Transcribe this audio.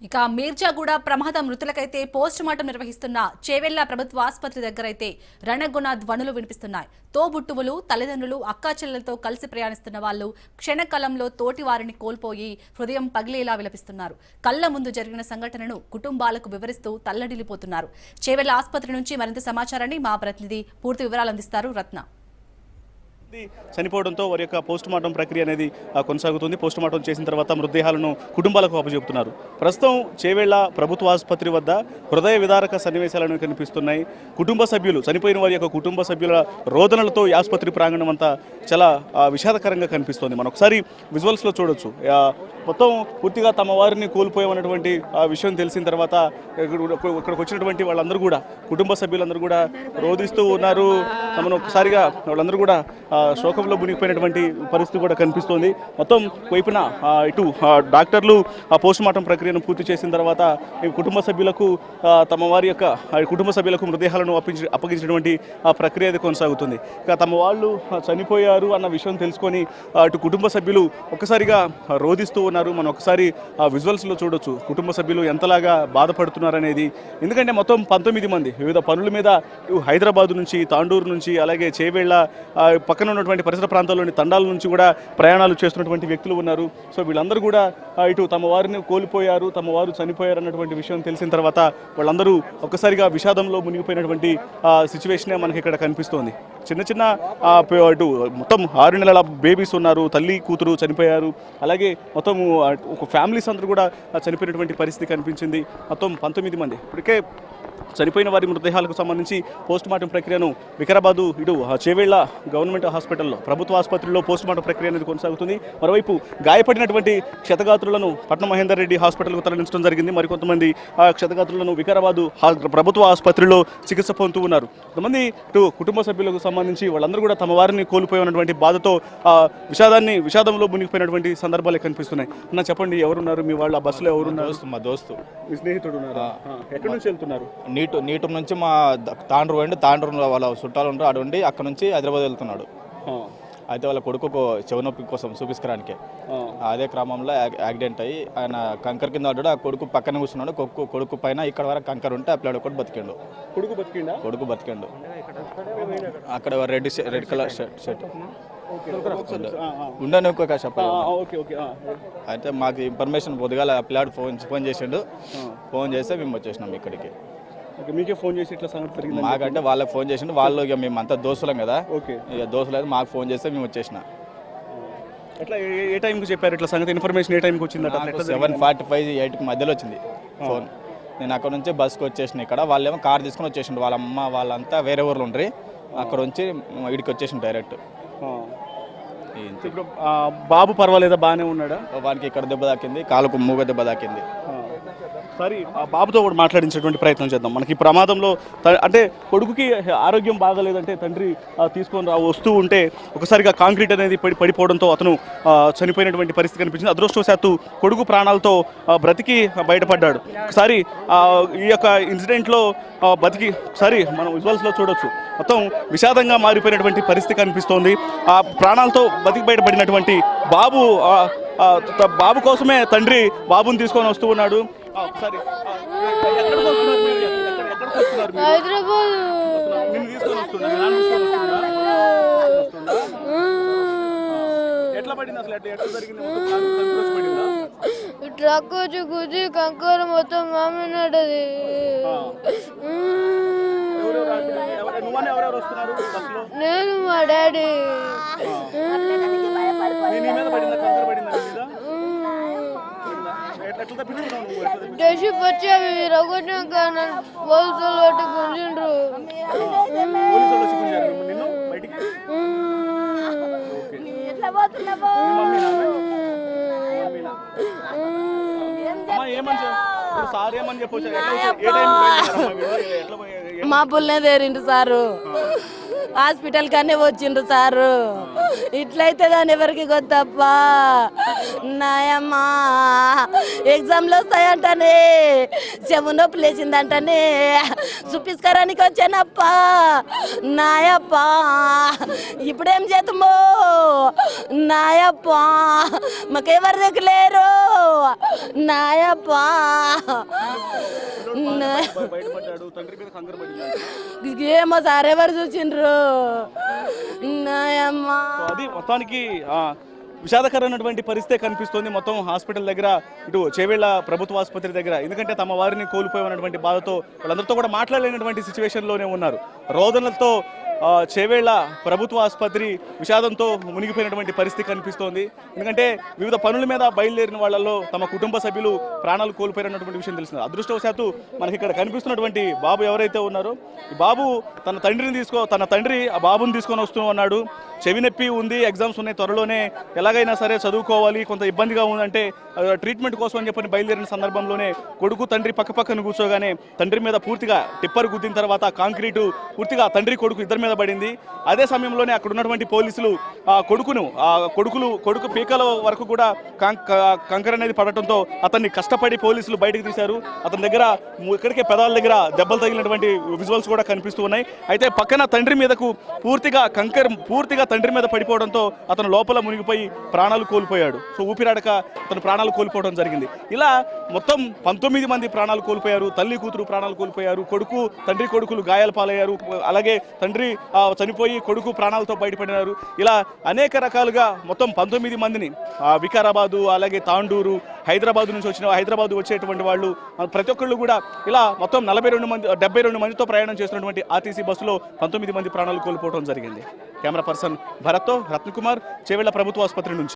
ఇక మీర్జాగూడ ప్రమాద మృతులకైతే post mortem నిర్వహిస్తున్న చేవెళ్ల ప్రభుత్వ ఆసుపత్రి దగ్గరైతే రణగుణ ధ్వనులు వినిపిస్తున్నాయి. తోబుట్టువులు, తల్లిదండ్రులు, అక్కాచెల్లెలతో కలిసి ప్రయాణిస్తున్న వాళ్ళు క్షణకాలంలో తోటి వారిని కోల్పోయి హృదయం పగిలేలా విలపిస్తున్నారు. కళ్ల ముందు జరిగిన సంఘటనను కుటుంబాలకు వివరిస్తూ తల్లడిల్లిపోతున్నారు. చేవెళ్ల ఆసుపత్రి నుంచి మరింత సమాచారాన్ని మా ప్రతినిధి పూర్తి వివరాలు అందిస్తారు రత్న. చనిపోవడంతో వారి యొక్క పోస్ట్ మార్టం ప్రక్రియ అనేది కొనసాగుతుంది. పోస్ట్ మార్టం చేసిన తర్వాత మృతదేహాలను కుటుంబాలకు అప్పచెబుతున్నారు. ప్రస్తుతం చేవెళ్ల ప్రభుత్వ ఆసుపత్రి వద్ద హృదయ విదారక సన్నివేశాలను కనిపిస్తున్నాయి. కుటుంబ సభ్యులు, చనిపోయిన వారి యొక్క కుటుంబ సభ్యుల రోదనలతో ఈ ఆసుపత్రి ప్రాంగణం అంతా చాలా విషాదకరంగా కనిపిస్తోంది. మనం ఒకసారి విజువల్స్లో చూడొచ్చు. మొత్తం పూర్తిగా తమ వారిని కోల్పోయామన్నటువంటి విషయం తెలిసిన తర్వాత ఇక్కడికి వచ్చినటువంటి వాళ్ళందరూ కూడా, కుటుంబ సభ్యులందరూ కూడా రోధిస్తూ ఉన్నారు. తమను ఒకసారిగా వాళ్ళందరూ కూడా శోకంలో మునిగిపోయినటువంటి పరిస్థితి కూడా కనిపిస్తోంది. మొత్తం వైపున ఇటు డాక్టర్లు పోస్ట్ మార్టం ప్రక్రియను పూర్తి చేసిన తర్వాత కుటుంబ సభ్యులకు తమ వారి యొక్క కుటుంబ సభ్యులకు మృతదేహాలను అప్పగించినటువంటి ప్రక్రియ అది కొనసాగుతుంది. ఇక తమ వాళ్ళు చనిపోయారు అన్న విషయం తెలుసుకొని అటు కుటుంబ సభ్యులు ఒక్కసారిగా రోధిస్తూ ఉన్నారు. మనం ఒకసారి విజువల్స్లో చూడొచ్చు కుటుంబ సభ్యులు ఎంతలాగా బాధపడుతున్నారనేది. ఎందుకంటే మొత్తం 19 మంది వివిధ పనుల మీద హైదరాబాద్ నుంచి, తాండూరు నుంచి, అలాగే చేవెళ్ల పక్కన ఉన్నటువంటి పరిసర ప్రాంతాల్లోని తండాల నుంచి కూడా ప్రయాణాలు చేస్తున్నటువంటి వ్యక్తులు ఉన్నారు. సో వీళ్ళందరూ కూడా ఇటు తమ వారిని కోల్పోయారు, తమ వారు చనిపోయారు అన్నటువంటి విషయం తెలిసిన తర్వాత వాళ్ళందరూ ఒక్కసారిగా విషాదంలో మునిగిపోయినటువంటి సిచ్యువేషనే మనకి ఇక్కడ కనిపిస్తోంది. చిన్న చిన్న ఇటు మొత్తం 6 నెలల బేబీస్ ఉన్నారు, తల్లి కూతురు చనిపోయారు. అలాగే మొత్తం ఒక ఫ్యామిలీస్ అందరూ కూడా చనిపోయినటువంటి పరిస్థితి కనిపించింది. మొత్తం 19 మంది. ఇప్పటికే చనిపోయిన వారి మృతదేహాలకు సంబంధించి పోస్ట్ మార్టం ప్రక్రియను వికారాబాదు ఇటు చేవెళ్ల గవర్నమెంట్ హాస్పిటల్లో, ప్రభుత్వ ఆసుపత్రిలో పోస్ట్ మార్టం ప్రక్రియ అనేది కొనసాగుతుంది. మరోవైపు గాయపడినటువంటి క్షతగాత్రులను పట్నం మహేందర్ రెడ్డి హాస్పిటల్కు తరలించడం జరిగింది. మరికొంతమంది క్షతగాత్రులను వికారాబాదు ప్రభుత్వ ఆసుపత్రిలో చికిత్స పొందుతూ ఉన్నారు. కొంతమంది ఇటు కుటుంబ సభ్యులకు సంబంధించి వాళ్ళందరూ కూడా తమ వారిని కోల్పోయినటువంటి బాధతో విషాదంలో మునిగిపోయినటువంటి సందర్భాలే కనిపిస్తున్నాయి. అన్న చెప్పండి, ఎవరున్నారు మీ వాళ్ళు? ఆ బస్సులో ఎవరున్నారు? మా దోస్తు, మీ స్నేహితుడు ఉన్నారు. ఎక్కడి నుంచి వెళ్తున్నారు? నీటు నుంచి మా తాండ్రు పోయిండు. తాండ్రు వాళ్ళ చుట్టాలు ఉంటారు, అటు ఉండి అక్కడ నుంచి హైదరాబాద్ వెళ్తున్నాడు. అయితే వాళ్ళ కొడుకు చెవినొప్పి కోసం చూపించడానికి అదే క్రమంలో యాక్సిడెంట్ అయ్యి ఆయన కంకర్ కింద పడ్డాడు. ఆ కొడుకు పక్కన కూర్చున్నాడు. కొడుకు పైన ఇక్కడ వరకు కంకర్ ఉంటే ఆ పిల్లడు ఒకటి బతికిండు. కొడుకు బతికిండు. అక్కడ రెడ్ కలర్ షర్ట్ ఉండను చెప్పాలి. అయితే మాకు ఇన్ఫర్మేషన్ పొద్దుగాల పిల్లాడు ఫోన్ చేసిండు. ఫోన్ చేస్తే మేము వచ్చేసినాం ఇక్కడికి. మీకే ఫోన్ చేసి ఇట్లా సంగతి జరిగింది? మాకంటే వాళ్ళకి ఫోన్ చేసిండు. వాళ్ళు ఇక మేము అంతా దోస్తులం కదా, ఇక దోస్తులు అయితే మాకు ఫోన్ చేస్తే మేము వచ్చేసిన. ఎట్లా ఏ టైంకి చెప్పారు ఇట్లా సంగతి? ఇన్ఫర్మేషన్ ఏ టైంకి వచ్చిందట? 7:45, 8కి మధ్యలో వచ్చింది ఫోన్. నేను అక్కడ నుంచి బస్కి వచ్చేసిన. ఇక్కడ వాళ్ళేమో కార్ తీసుకుని వచ్చేసిండు. వాళ్ళ అమ్మ వాళ్ళంతా వేరే ఊర్లో ఉండ్రి. అక్కడ నుంచి ఇడికి వచ్చేసిండు డైరెక్ట్. ఇప్పుడు బాబు పర్వాలేదా? బాగానే ఉన్నాడా? వానికి ఇక్కడ దెబ్బ తాకింది, కాలుకు మూగ దెబ్బ తాకింది. సరే, ఆ బాబుతో కూడా మాట్లాడించేటువంటి ప్రయత్నం చేద్దాం. మనకి ప్రమాదంలో అంటే కొడుకుకి ఆరోగ్యం బాగాలేదంటే తండ్రి తీసుకొని వస్తూ ఉంటే ఒకసారిగా కాంక్రీట్ అనేది పడిపోవడంతో అతను చనిపోయినటువంటి పరిస్థితి కనిపించింది. అదృష్టవశాత్తు కొడుకు ప్రాణాలతో బ్రతికి బయటపడ్డాడు. ఒకసారి ఈ యొక్క ఇన్సిడెంట్లో బతికి ఒకసారి మనం విజువల్స్లో చూడొచ్చు. మొత్తం విషాదంగా మారిపోయినటువంటి పరిస్థితి కనిపిస్తోంది. ఆ ప్రాణాలతో బతికి బయటపడినటువంటి బాబు కోసమే తండ్రి బాబుని తీసుకొని వస్తూ ఉన్నాడు. ఒకసారి ఎట్లా పడింది అసలు? ఎట్లా జరిగింది? ట్రక్ వచ్చి గుద్ది కంకర మొత్తం మామినాడది. నేను మా డాడీ. డెషిప్ వచ్చి అవి రగొట్టినాక పోలీసులు పట్టి గుంజిండ్రు. మా పుల్లనే తేరిండు సారు. హాస్పిటల్ కనే వచ్చిండ్రు సారు. ఇట్లయితే దాని ఎవరికి కొత్తప్పా నాయమ్మా ఎగ్జామ్లు వస్తాయంటనే చెవు నొప్పి లేచిందంటనే చూపిస్కరానికి వచ్చానప్పా నాయప్పా ఇప్పుడేం చేద్దామో నాయప్పా మాకెవరి దగ్గర లేరు నాయప్పా బయటపడ్డాడు, తండ్రి మీద కంగారు పడింది. ఏమో సార్ ఎవరు చూసిండ్రు నాయమ్మా. అది మొత్తానికి విషాదకరమైనటువంటి పరిస్థితి కనిపిస్తోంది మొత్తం హాస్పిటల్ దగ్గర, ఇటు చేవేళ్ల ప్రభుత్వ ఆసుపత్రి దగ్గర. ఎందుకంటే తమ వారిని కోల్పోయినటువంటి బాధతో వాళ్ళందరితో కూడా మాట్లాడలేనటువంటి సిచ్యువేషన్లోనే ఉన్నారు. రోదనలతో చేవేళ్ల ప్రభుత్వ ఆసుపత్రి విషాదంతో మునిగిపోయినటువంటి పరిస్థితి కనిపిస్తోంది. ఎందుకంటే వివిధ పనుల మీద బయలుదేరిన వాళ్ళల్లో తమ కుటుంబ సభ్యులు ప్రాణాలు కోల్పోయినటువంటి విషయం తెలిసింది. అదృష్టవశాత్తు మనకి ఇక్కడ కనిపిస్తున్నటువంటి బాబు ఎవరైతే ఉన్నారో ఈ బాబు తన తండ్రి ఆ బాబుని తీసుకొని వస్తూ ఉన్నాడు. చెవి నొప్పి ఉంది, ఎగ్జామ్స్ ఉన్నాయి, త్వరలోనే ఎలాగైనా సరే చదువుకోవాలి, కొంత ఇబ్బందిగా ఉందంటే ట్రీట్మెంట్ కోసం అని చెప్పని బయలుదేరిన సందర్భంలో కొడుకు తండ్రి పక్కన కూర్చోగానే తండ్రి మీద పూర్తిగా టిప్పర్ గుద్దిన తర్వాత కాంక్రీటు పూర్తిగా తండ్రి కొడుకు ఇద్దరి మీద పడింది. అదే సమయంలోనే అక్కడ ఉన్నటువంటి పోలీసులు కొడుకు పీకల వరకు కూడా కంకర అనేది పడటంతో అతన్ని కష్టపడి పోలీసులు బయటకు తీశారు. అతని దగ్గర ఇక్కడికే పెదాల దగ్గర దెబ్బలు తగిలినటువంటి విజువల్స్ కూడా కనిపిస్తూ ఉన్నాయి. అయితే పక్కన తండ్రి మీదకు పూర్తిగా తండ్రి మీద పడిపోవడంతో అతను లోపల మునిగిపోయి ప్రాణాలు కోల్పోయాడు. సో ఊపిరాడక అతను ప్రాణాలు కోల్పోవడం జరిగింది. ఇలా మొత్తం 19 మంది ప్రాణాలు కోల్పోయారు. తల్లి కూతురు ప్రాణాలు కోల్పోయారు. తండ్రి కొడుకులు గాయాల పాలయ్యారు. అలాగే తండ్రి చనిపోయి కొడుకు ప్రాణాలతో బయటపడినారు. ఇలా అనేక రకాలుగా మొత్తం 19 మందిని వికారాబాదు, అలాగే తాండూరు, హైదరాబాద్ వచ్చేటువంటి వాళ్ళు ప్రతి ఒక్కళ్ళు కూడా ఇలా మొత్తం 72 మందితో ప్రయాణం చేస్తున్నటువంటి ఆర్టీసీ బస్సులో 19 మంది ప్రాణాలు కోల్పోవడం జరిగింది. కెమెరా పర్సన్ భరత్తో రత్నకుమార్, చేవేళ్ల ప్రభుత్వ ఆసుపత్రి నుంచి.